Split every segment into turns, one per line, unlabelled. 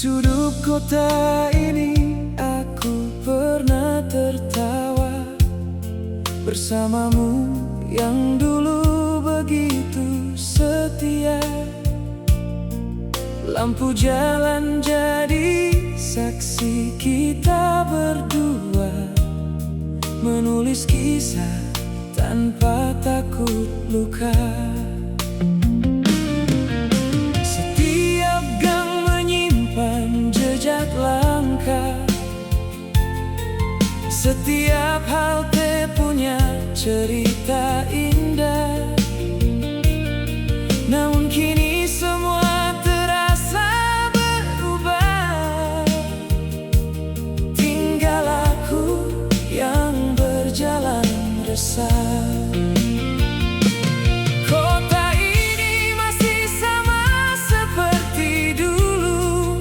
sudut kota ini aku pernah tertawa bersamamu yang dulu begitu setia. Lampu jalan jadi saksi kita berdua, menulis kisah tanpa takut luka. Setiap gang menyimpan jejak langkah, setiap halte punya cerita indah. Namun kini semua terasa berubah, tinggal aku yang berjalan resah. Kota ini masih sama seperti dulu,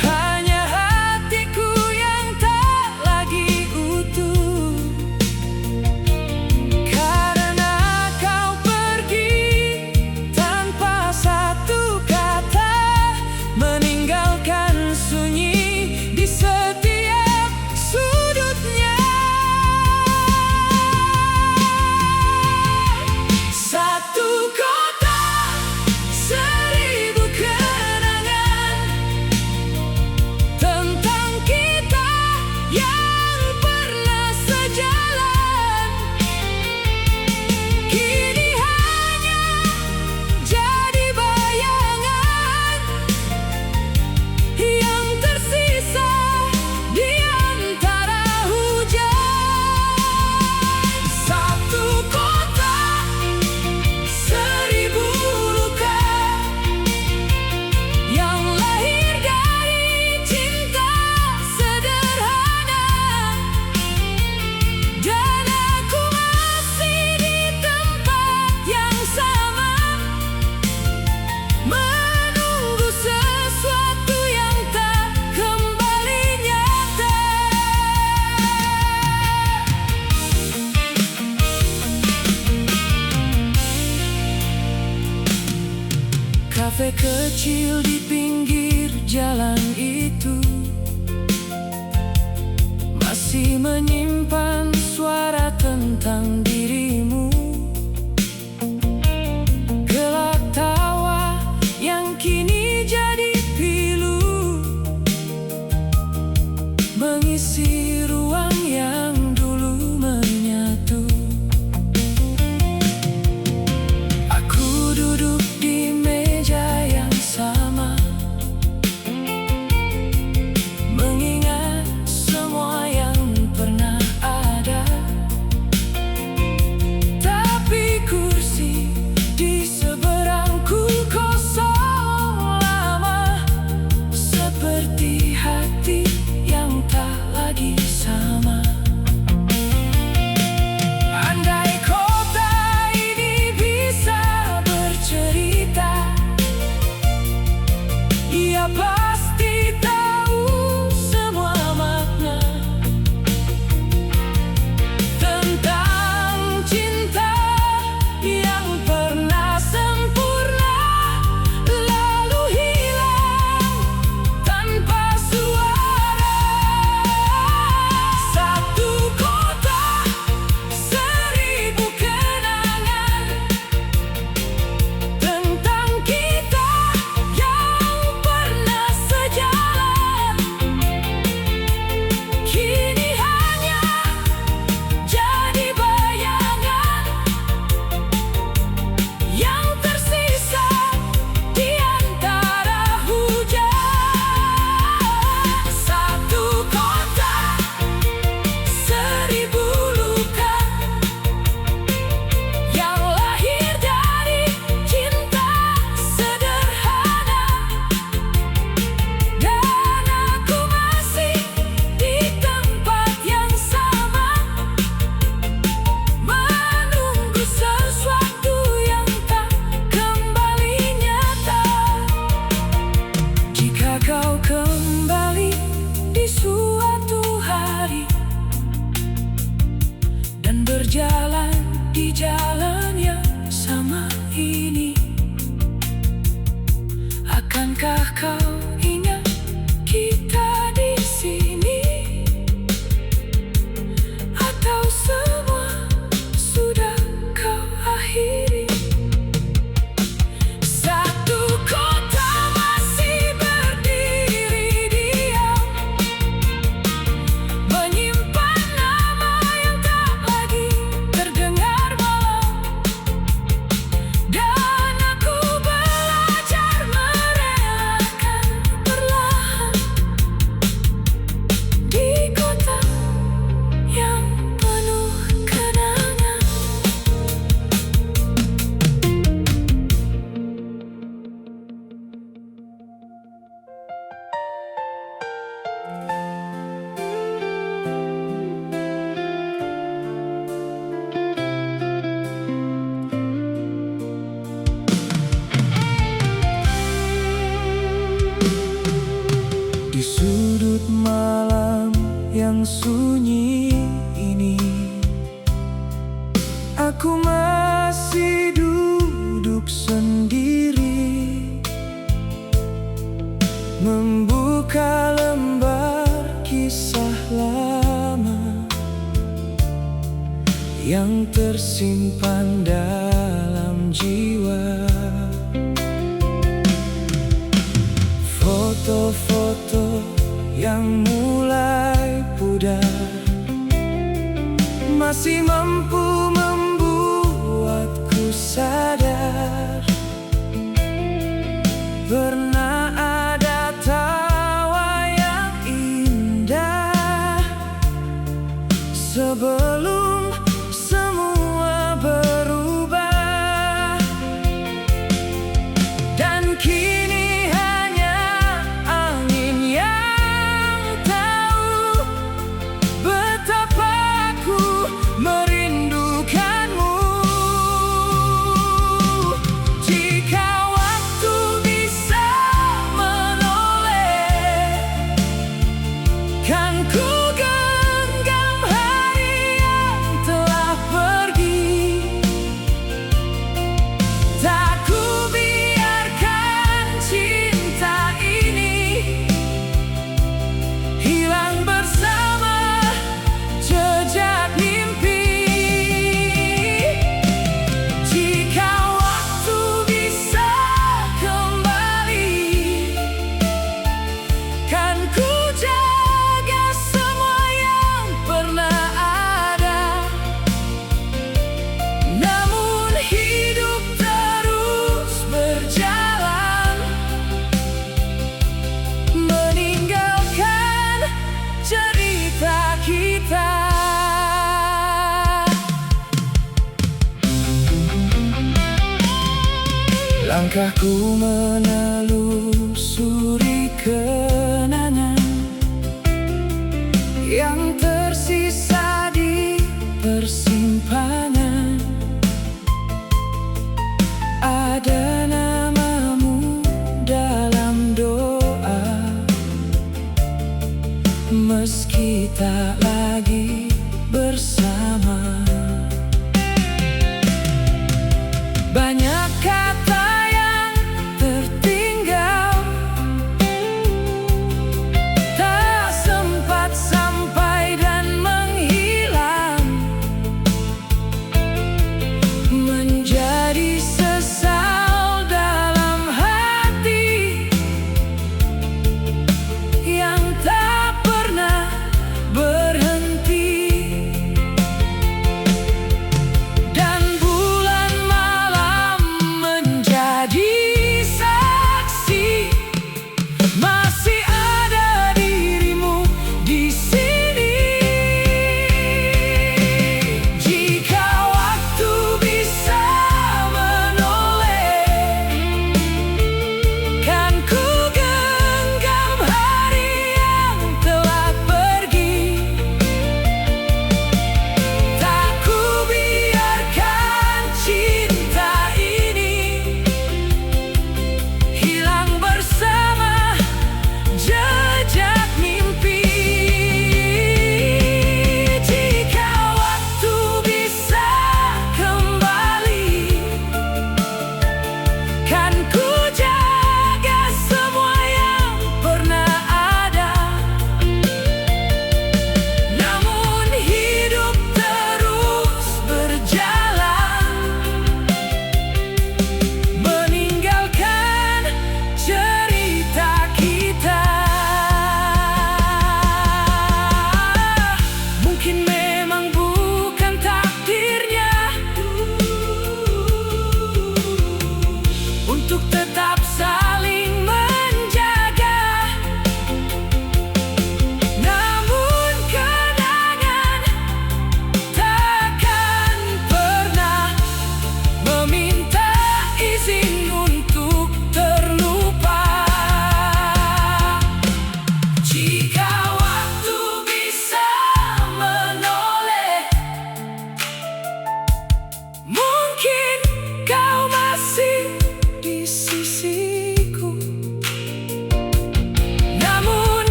hanya hatiku yang tak lagi utuh. Karena kau pergi tanpa satu kata, meninggalkan sunyi di setiap sudutnya. Satu kota, seribu kenangan tentang kita yang pernah sejalan. Kini hanya jadi bayangan yang tersisa di antara hujan. Satu kota, seribu luka yang lahir dari cinta sederhana. Dan aku masih di tempat yang sama, menunggu sesuatu yang tak kembali nyata. Kafe kecil di pinggir jalan itu masih menyimpan suara tentang dirimu. Gelak tawa yang kini jadi pilu, mengisi ruang yang dulu menyatu. Aku duduk di meja yang sama, mengingat semua yang pernah ada. Tapi kursi di seberangku kosong lama, seperti hati yang tak lagi sudut malam yang sunyi ini, aku masih duduk sendiri, membuka lembar kisah lama yang tersimpan dalam jiwa. Foto-foto yang mulai pudar masih mampu membuatku sadar, pernah ada tawa yang indah sebelum semua berubah. Dan kini hanya angin yang tahu betapa aku merindukanmu. Jika waktu bisa menoleh, kan ku genggam hari yang telah pergi. Tak ku biarkan cinta ini hilang bersama jejak mimpi. Jika waktu bisa kembali, kan ku jaga semua yang pernah ada. Namun hidup terus berjalan, meninggalkan cerita kita. Langkahku menelusuri kenangan yang tersisa di persimpangan. Ada namamu dalam doa, meski tak lagi bersama. Banyak kata yang tertinggal, tak sempat sampai dan menghilang, menjadi sesal dalam hati yang tak pernah berhenti. Dan bulan malam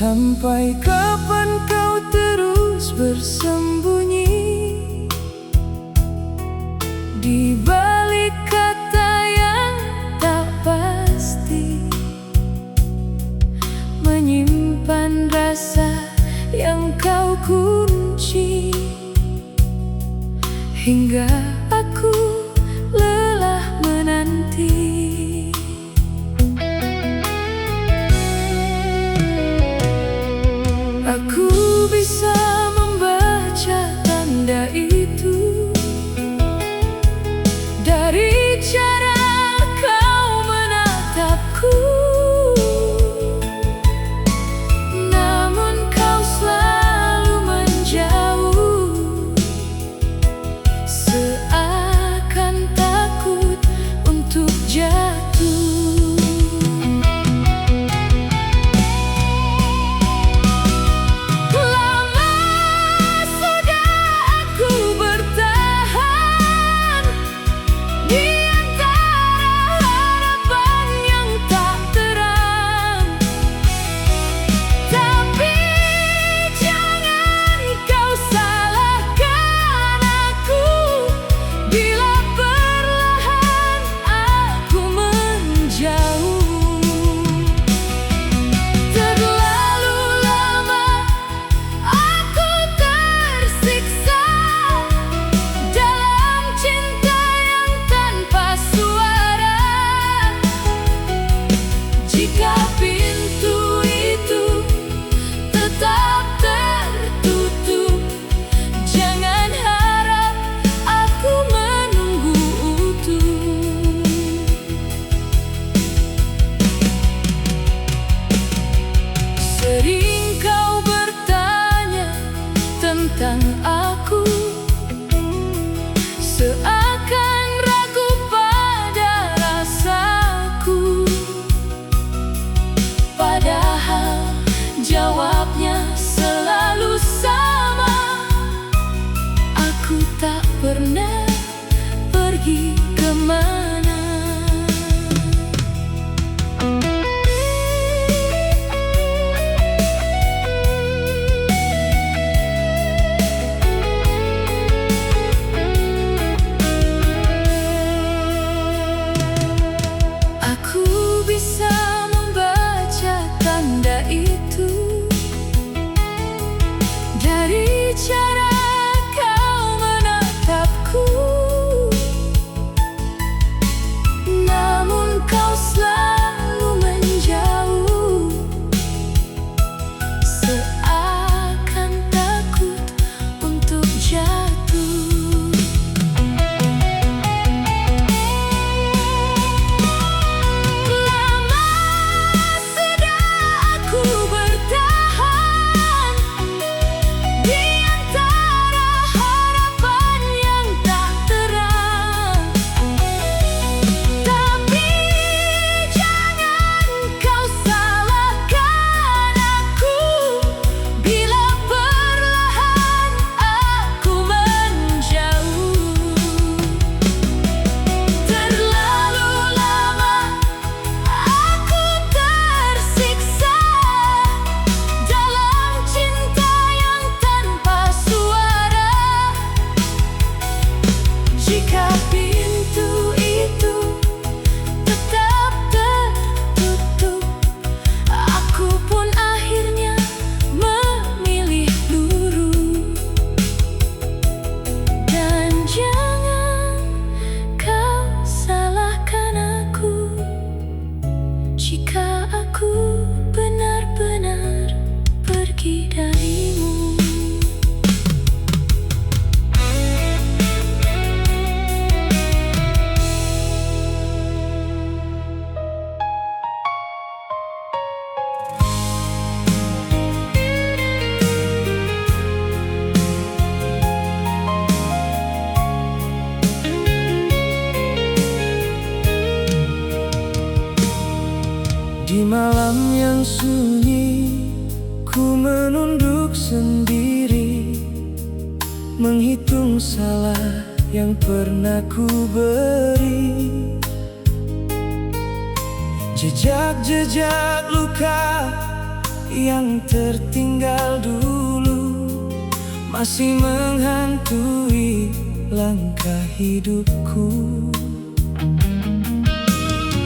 Sampai kapan kau terus bersembunyi di balik kata yang tak pasti, menyimpan rasa yang kau kunci, hingga aku lelah menanti. Aku bisa membaca tanda itu dari cara kau menatapku, namun kau selalu menjauh, seakan takut untuk jatuh. Jika pintu itu tetap tertutup, jangan harap aku menunggu utuh. Sering kau bertanya tentang aku, seakan ragu pada rasaku, padahal jawabnya selalu sama. Aku tak pernah pergi kemana. Aku bisa membaca tanda itu dari cara kau menatapku, namun kau selalu menjauh, seakan takut untuk jatuh. Lama sudah aku bertahan di antara harapan yang tak terang, tapi jangan kau salahkan aku bila perlahan aku menjauh. Terlalu lama aku tersiksa dalam cinta yang tanpa suara. Jika pintu itu tetap tertutup, aku pun akhirnya memilih luru. Dan jangan kau salahkan aku jika aku benar-benar pergi darimu. Di malam yang sunyi, ku menunduk sendiri, menghitung salah yang pernah ku beri. Jejak-jejak luka yang tertinggal dulu masih menghantui langkah hidupku.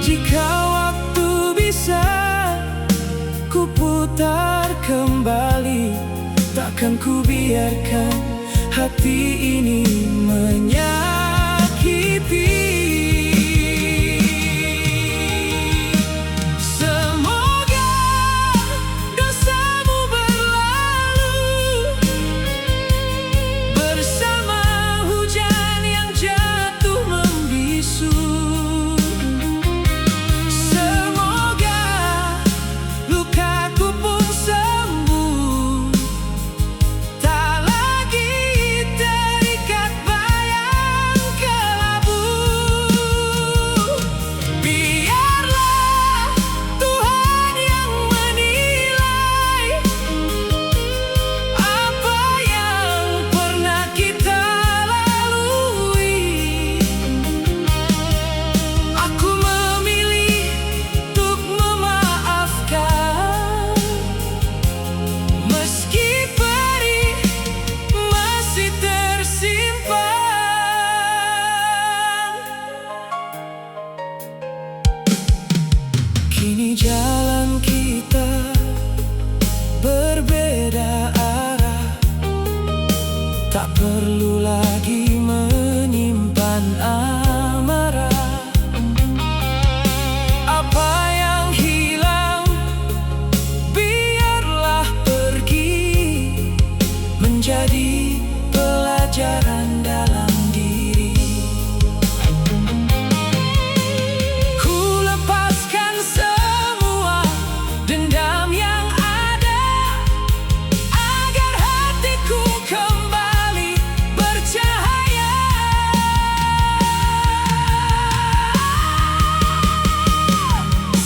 Jika waktu bisa ku putar kembali, takkan ku biarkan hati ini menyakiti. Semoga dosamu berlalu bersama hujan yang jatuh membisu. Semoga lukaku pun sembuh, tak lagi terikat bayang kelabu. Biarlah Tuhan yang menilai apa yang pernah kita lalui. Aku memilih untuk memaafkan, meski perih masih tersimpan. Kini jalan kita berbeda arah, tak perlu lagi menyimpan amarah. Apa yang hilang biarlah pergi, menjadi pelajaran dalam diri. Ku lepaskan semua dendam yang ada, agar hatiku kembali bercahaya.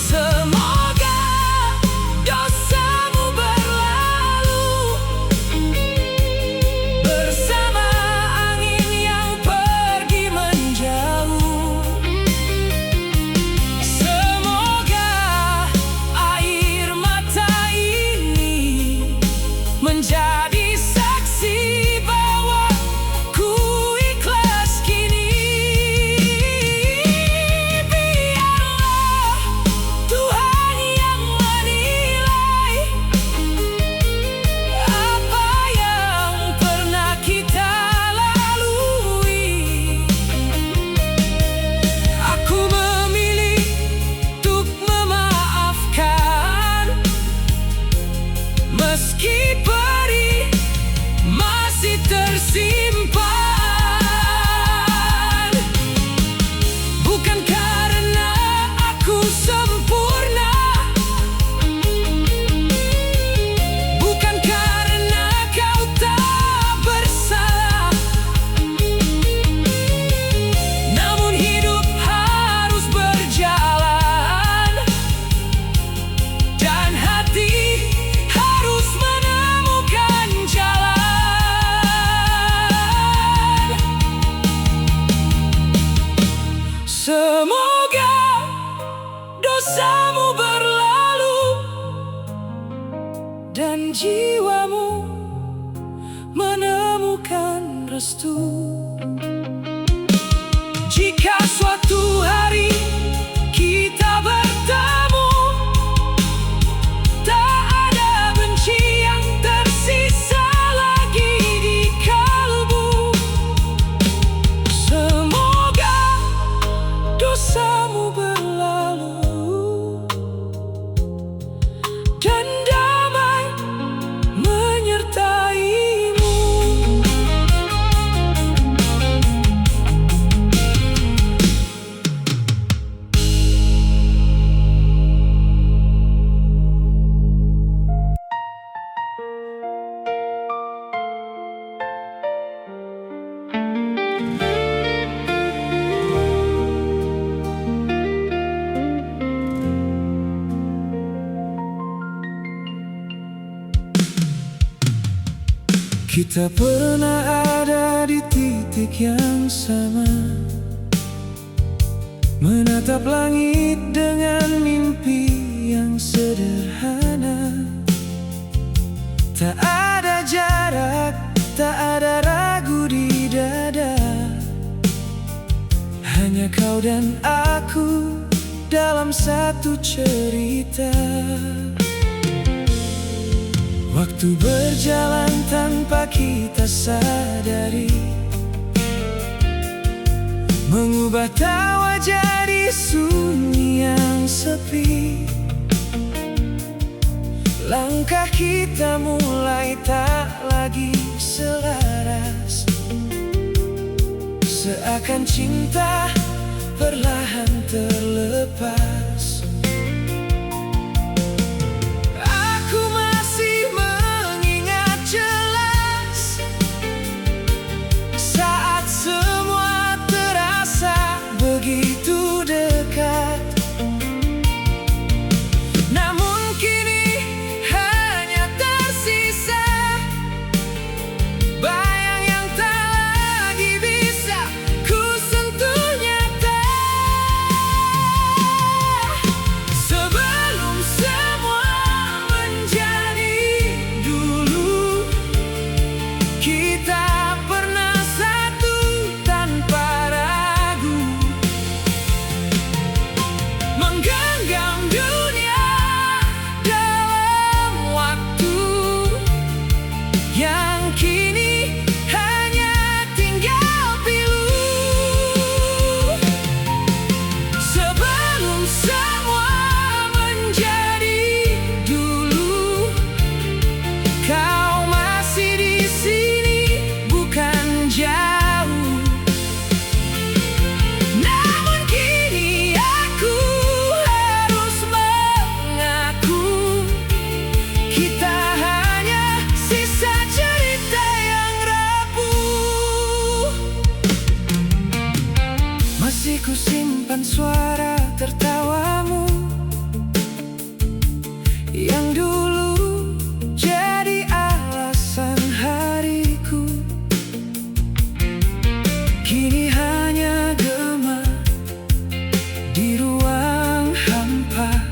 Semoga dosamu berlalu bersama angin yang pergi menjauh. Semoga air mata ini menjadi saksi bahwa ku ikhlas kini. Biarlah Tuhan yang menilai apa yang pernah kita lalui. Aku memilih untuk memaafkan, meski perih masih tersimpan. Bukan karena aku sempurna, bukan karena kau tak bersalah, namun hidup harus berjalan dan hati harus menemukan jalan. Semoga dosamu berlalu dan jiwamu menemukan restu. Jika suatu hari kita bertemu, tak ada benci yang tersisa lagi di kalbu. Semoga dosamu berlalu dan damai menyertaimu. Kita pernah ada di titik yang sama, menatap langit dengan mimpi yang sederhana. satu cerita. Waktu berjalan tanpa kita sadari, mengubah tawa jadi sunyi yang sepi. Langkah kita mulai tak lagi selaras, seakan cinta perlahan terlepas. Aku masih mengingat jelas saat semua terasa begitu dekat. Namun kini hanya tersisa bayang yang tak lagi bisa ku sentuh nyata. Sebelum semua menjadi dulu, kita pernah satu tanpa ragu, menggenggam dunia dalam waktu yang kini hanya tinggal pilu. Sebelum semua menjadi dulu, kau masih di sini, bukan jauh. Namun kini aku harus mengaku, kita hanya sisa cerita yang rapuh. Masih ku simpan suara tertawamu yang dulu jadi alasan hariku. Kini hanya gema di ruang hampa,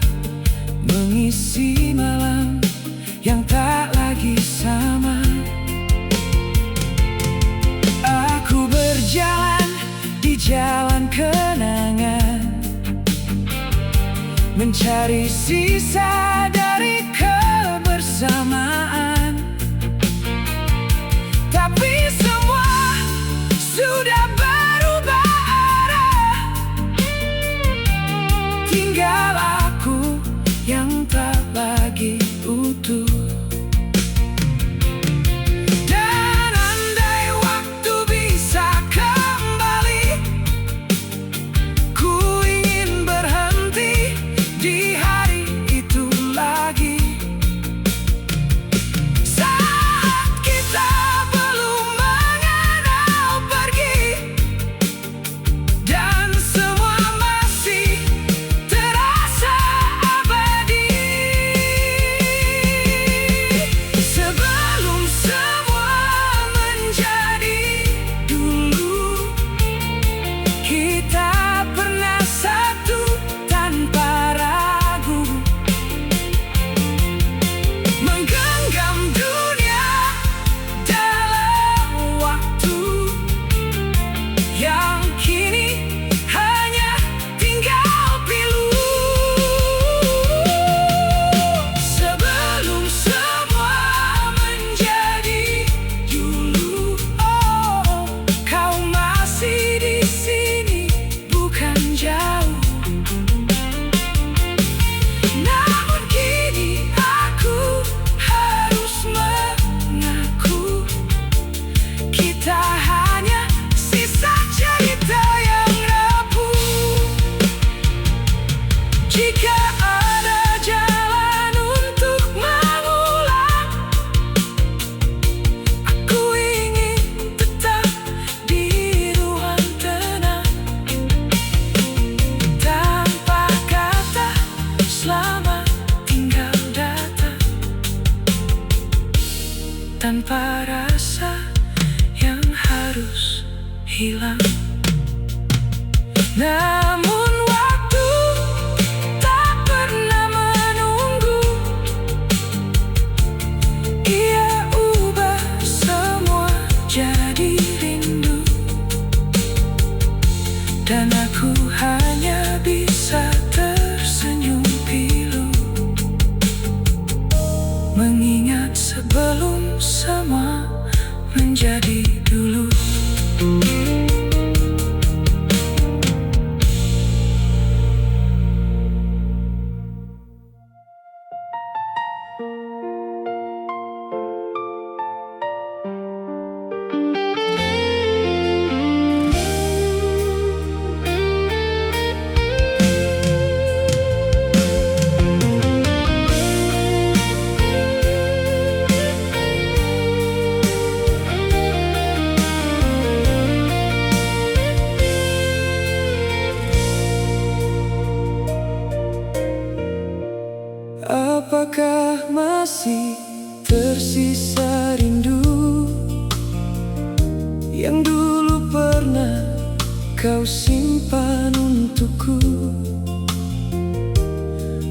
mengisi malam yang tak lagi sama. Aku berjalan di jalan kenangan, mencari sisa dari kebersamaan. Tapi semua sudah berubah arah, tinggal aku yang tak lagi utuh. Dan andai waktu bisa kembali, ku ingin berhenti di hari itu lagi, saat kita belum mengenal pergi, dan semua masih terasa abadi. Sebelum semua menjadi dulu, kita pernah satu tanpa ragu, menggenggam dunia dalam waktu yang kini hanya tinggal pilu. Sebelum semua menjadi dulu, oh, kau masih di sini, bukan jauh. Namun kini aku harus mengaku, kita hanya sisa cerita yang rapuh. Jika ada jalan untuk mengulang, aku ingin tetap di ruang tenang, tanpa kata selamat tinggal datang, tanpa rasa yang harus hilang. Namun waktu tak pernah menunggu, ia ubah semua jadi rindu. Dan aku hanya bisa tersenyum mengingat sebelum semua menjadi dulu. Apakah masih tersisa rindu yang dulu pernah kau simpan untukku?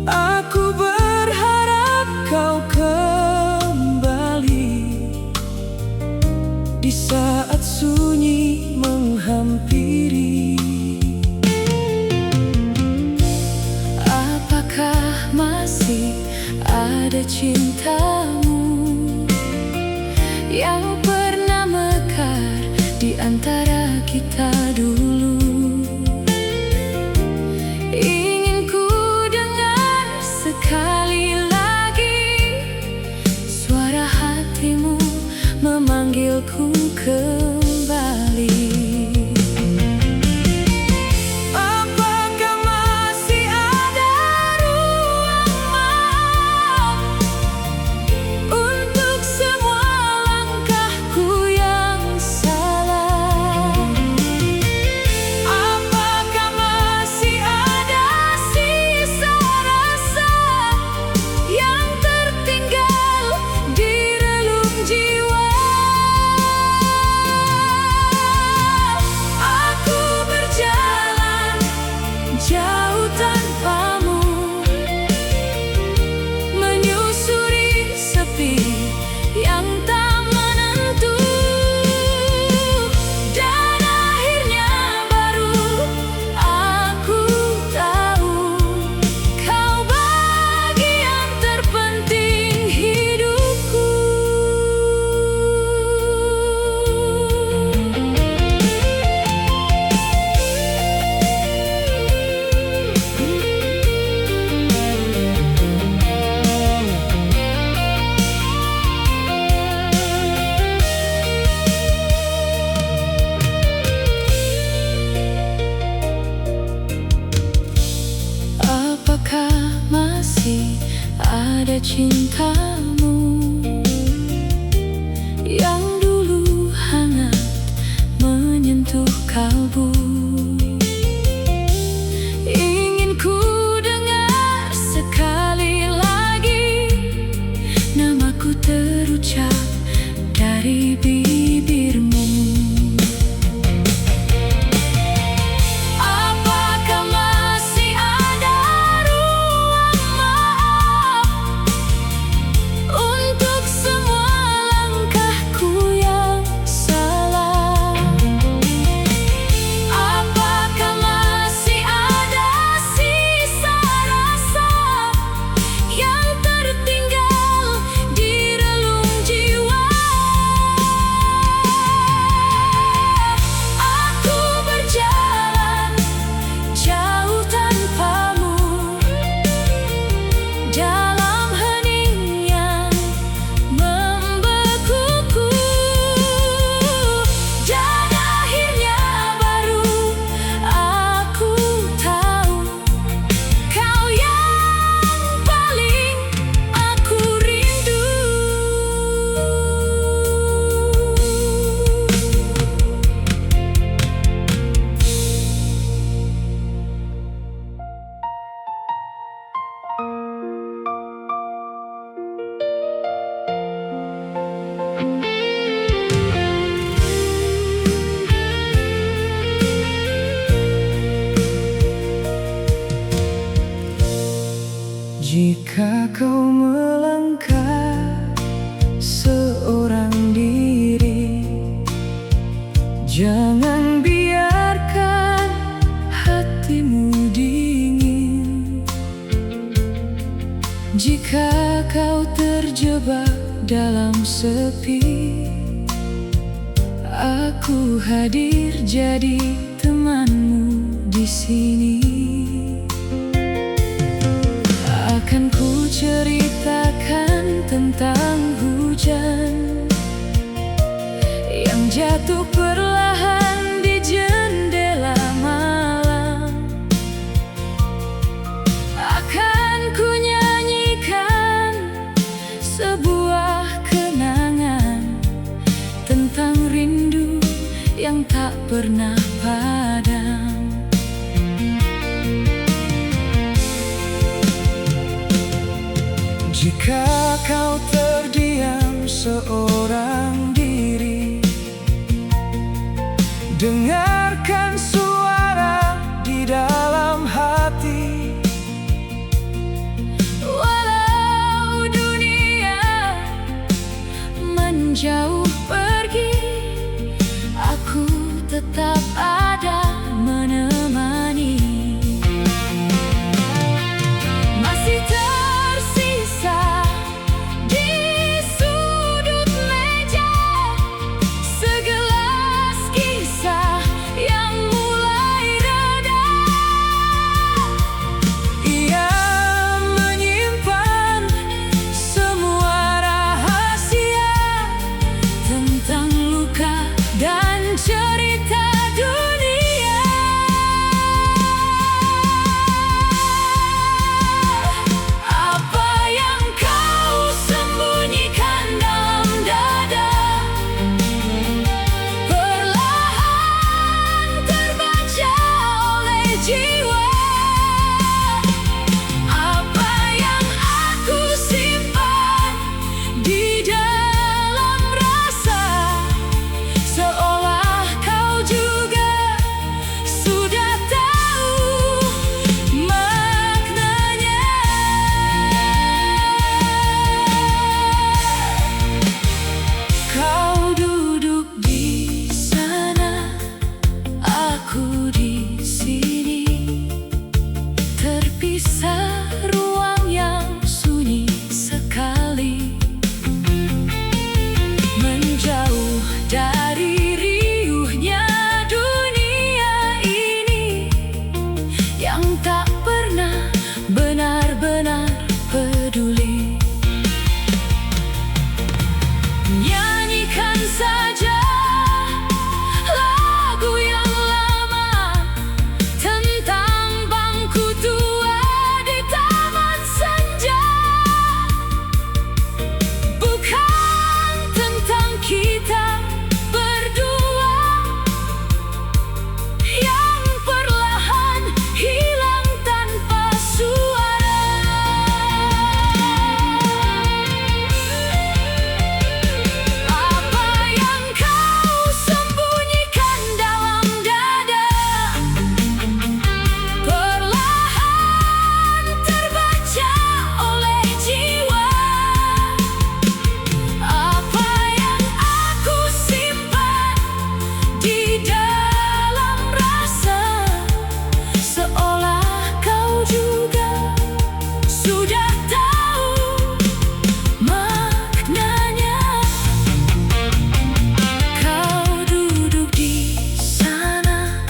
Aku berharap kau kembali di saat sunyi menghampiri. Apakah masih ada cintamu yang pernah mekar di antara kita dulu? Ingin ku dengar sekali lagi suara hatimu memanggilku kembali. Jauh tanpamu, menyusuri sepi yang tak menentu, dan akhirnya baru aku tahu kau bagian terpenting hidupku. Apakah masih ada cintamu yang dulu hangat menyentuh kalbu? Ingin ku dengar sekali lagi namaku terucap dari bibirmu. Jika kau melangkah seorang diri, jangan biarkan hatimu dingin. Jika kau terjebak dalam sepi, aku hadir jadi temanmu di sini. Akan ku ceritakan tentang hujan yang jatuh perlahan di jendela malam. Akan ku nyanyikan sebuah kenangan tentang rindu yang tak pernah padam. Jika kau terdiam seorang diri, dengarkan suara di dalam hati. Walau dunia menjauh pergi, aku tetap ada menemani. Masih tersisa di sudut meja segelas kisah yang mulai reda. Ia menyimpan semua rahasia tentang luka dan cerita dunia. Apa yang kau sembunyikan dalam dada perlahan terbaca oleh jiwa. Apa yang aku simpan di dalam rasa, seolah kau juga sudah tahu maknanya. Kau duduk di sana, aku di sini, terpisah ruang yang sunyi sekali, menjauh dari riuhnya dunia ini yang tak pernah benar-benar peduli. Nyanyikan saja lagu yang lama tentang bangku tua di taman senja. Bukan tentang kita berdua yang perlahan hilang tanpa suara. Apa yang kau sembunyikan dalam dada perlahan terbaca oleh jiwa. Apa yang aku simpan di dalam rasa, seolah kau juga sudah tahu maknanya. Kau duduk di sana,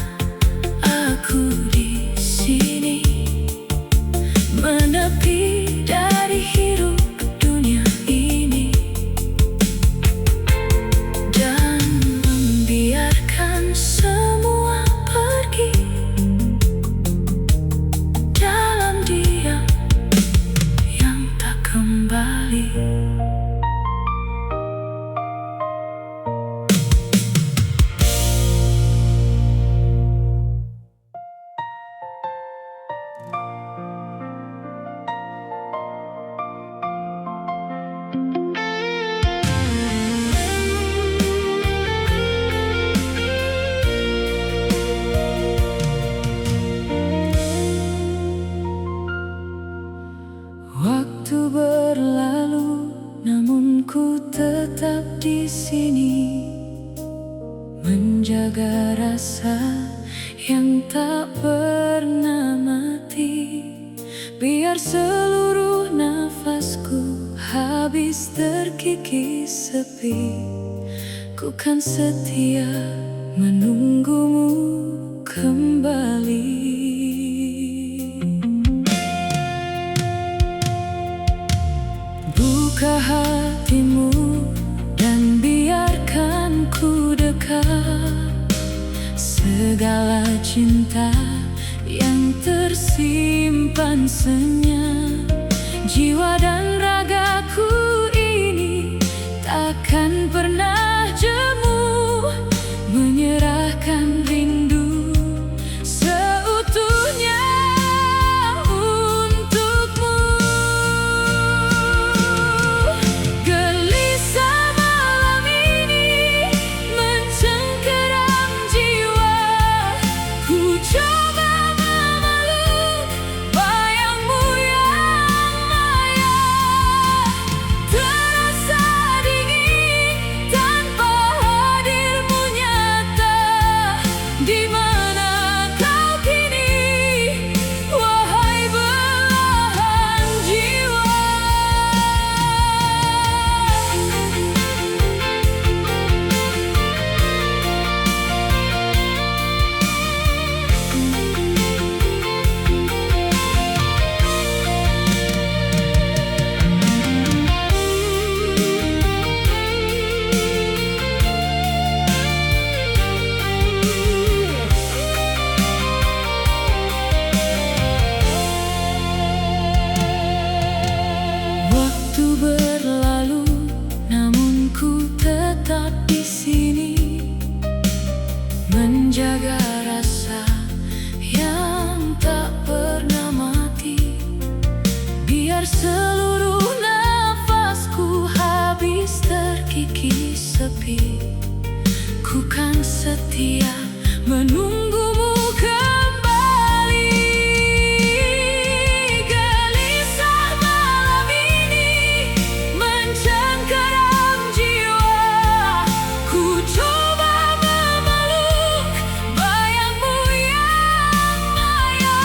aku di sini, menepi dari hiruk dunia ini dan membiarkan semua pergi dalam diam yang tak kembali. Waktu berlalu, namun ku tetap di sini, menjaga rasa yang tak pernah mati. Biar seluruh nafas habis terkikis sepi, ku kan setia menunggumu kembali. Buka hatimu dan biarkan ku dekat, segala cinta yang tersimpan senyap. Jiwa dan ragaku ini takkan pernah jemu, menyerahkan rindu seutuhnya untukmu. Gelisah malam ini mencengkeram jiwa, ku coba memeluk bayangmu yang maya. Terasa dingin tanpa hadirmu nyata, di mana kau kini, wahai belahan jiwa. Waktu berlalu, namun ku tetap di sini, menjaga rasa yang tak pernah mati. Biar seluruh nafasku habis terkikis sepi, ku kan setia menunggumu kembali. Gelisah malam ini mencengkeram jiwa, ku coba memeluk bayangmu yang maya.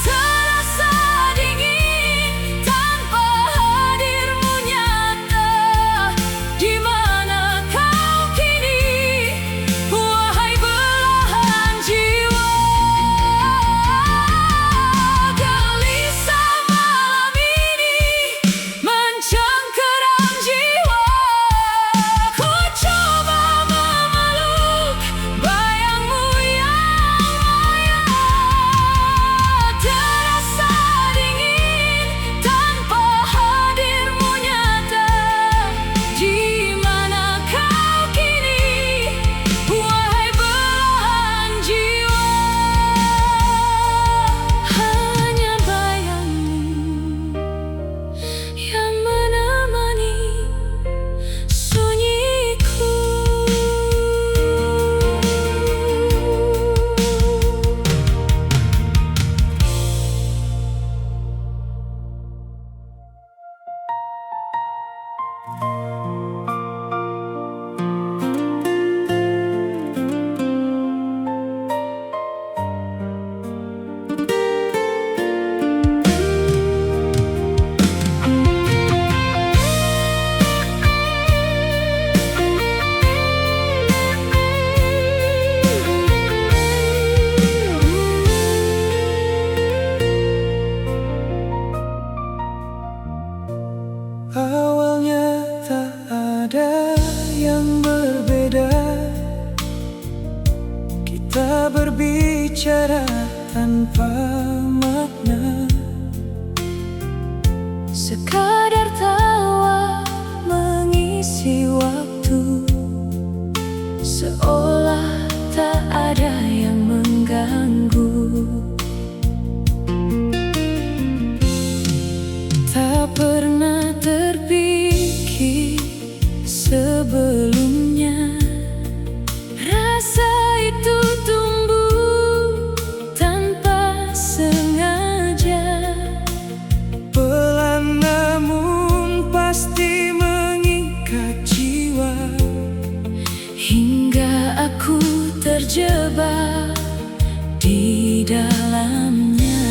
Terasa dingin tanpa hadirmu nyata, di mana kau kini, wahai belahan jiwa. Gelisah malam ini mencengkeram jiwa, ku coba memeluk bayangmu yang maya. Terasa dingin tanpa hadirmu nyata, di mana kau kini, wahai belahan jiwa. Hanya bayangmu yang menemani sunyiku. Awalnya tak ada yang berbeda, kita berbicara tanpa makna, sekadar tawa mengisi waktu, seolah tak ada yang mengganggu. Tak pernah terpikir sebelumnya, rasa itu tumbuh tanpa sengaja. Pelan namun pasti mengikat jiwa, hingga aku terjebak di dalamnya.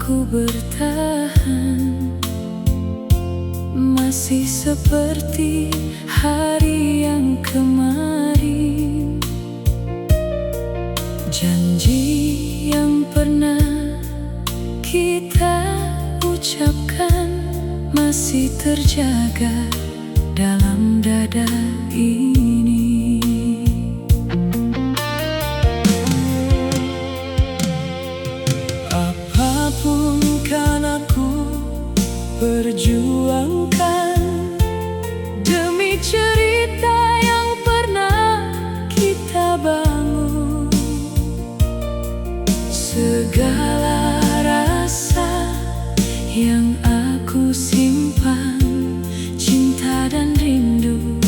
aku bertahan, masih seperti hari yang kemarin. Janji yang pernah kita ucapkan masih terjaga dalam dada ini. Apapun kan aku perjuangkan demi cerita yang pernah kita bangun. Segala rasa yang aku simpan, cinta dan rindu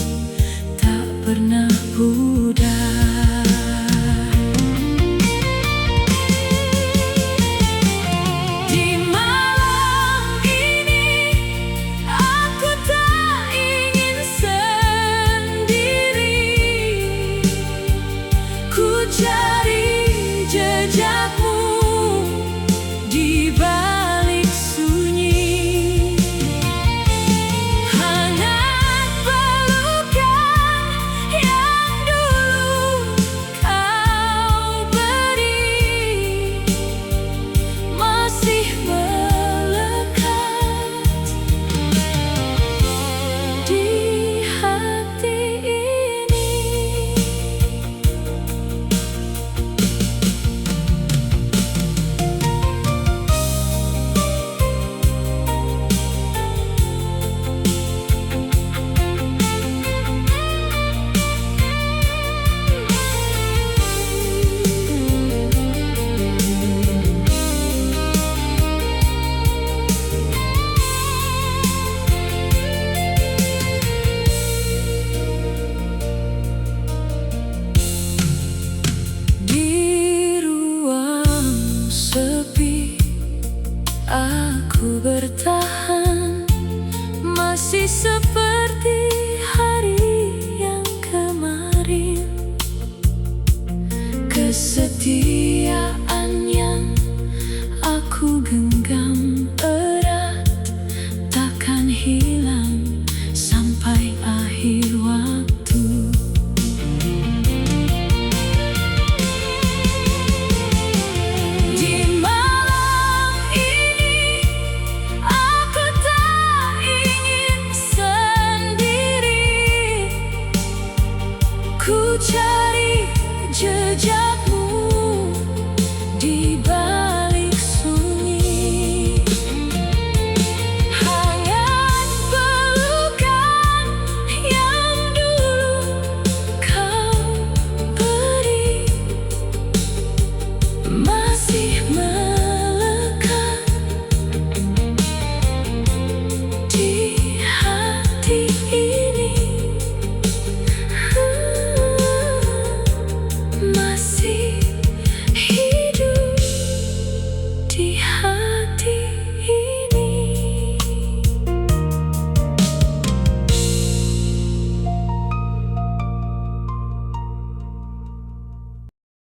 tak pernah pudar. Cari jejakmu di balik sunyi, hangat pelukan yang dulu kau beri masih melekat di hati ini. Aku bertahan, masih seperti